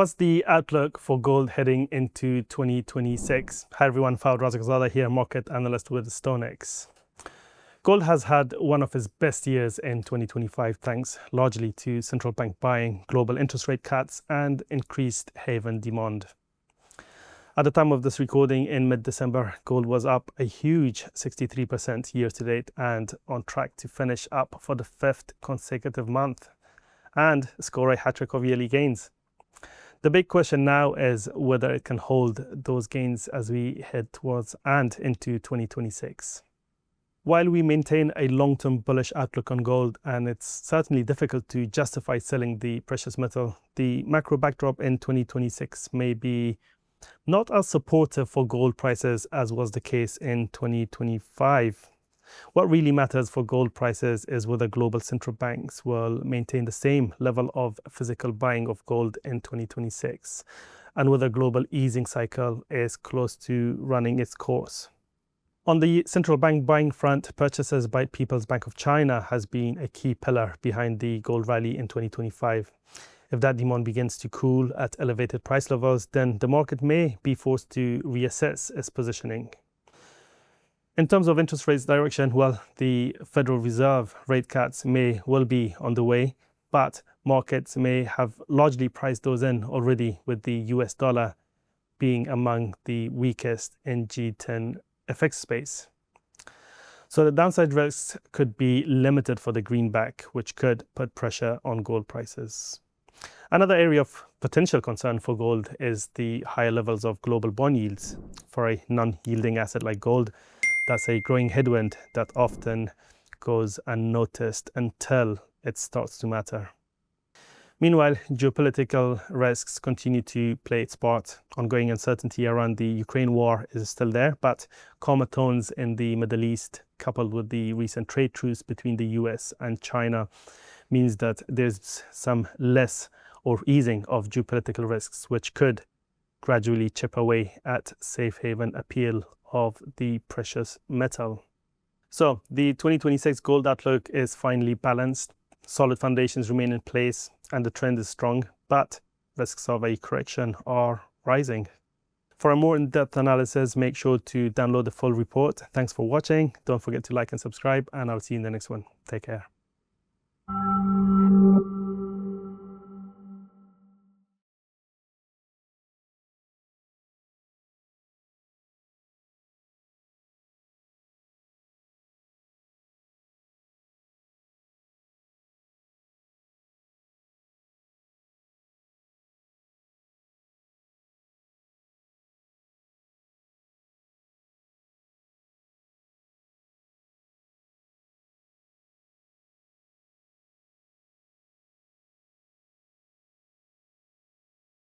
What's the outlook for gold heading into 2026? Hi everyone, Fawad Razaqzada here, market analyst with StoneX. Gold has had one of its best years in 2025 thanks largely to central bank buying, global interest rate cuts and increased haven demand. At the time of this recording in mid-December, gold was up a huge 63% year to date and on track to finish up for the fifth consecutive month and score a hat-trick of yearly gains. The big question now is whether it can hold those gains as we head towards and into 2026. While we maintain a long-term bullish outlook on gold, and it's certainly difficult to justify selling the precious metal, the macro backdrop in 2026 may be not as supportive for gold prices as was the case in 2025. What really matters for gold prices is whether global central banks will maintain the same level of physical buying of gold in 2026 and whether global easing cycle is close to running its course. On the central bank buying front, purchases by People's Bank of China has been a key pillar behind the gold rally in 2025. If that demand begins to cool at elevated price levels, then the market may be forced to reassess its positioning. In terms of interest rates direction, well, the Federal Reserve rate cuts may well be on the way, but markets may have largely priced those in already, with the US dollar being among the weakest in G10 FX space. So the downside risks could be limited for the greenback, which could put pressure on gold prices. Another area of potential concern for gold is the higher levels of global bond yields. For a non-yielding asset like gold, that's a growing headwind that often goes unnoticed until it starts to matter. Meanwhile, geopolitical risks continue to play its part. Ongoing uncertainty around the Ukraine war is still there, but calmer tones in the Middle East, coupled with the recent trade truce between the US and China, means that there's some less or easing of geopolitical risks, which could gradually chip away at safe haven appeal of the precious metal. So the 2026 gold outlook is finally balanced. Solid foundations remain in place and the trend is strong, but risks of a correction are rising. For a more in-depth analysis, make sure to download the full report. Thanks for watching. Don't forget to like and subscribe, and I'll see you in the next one. Take care.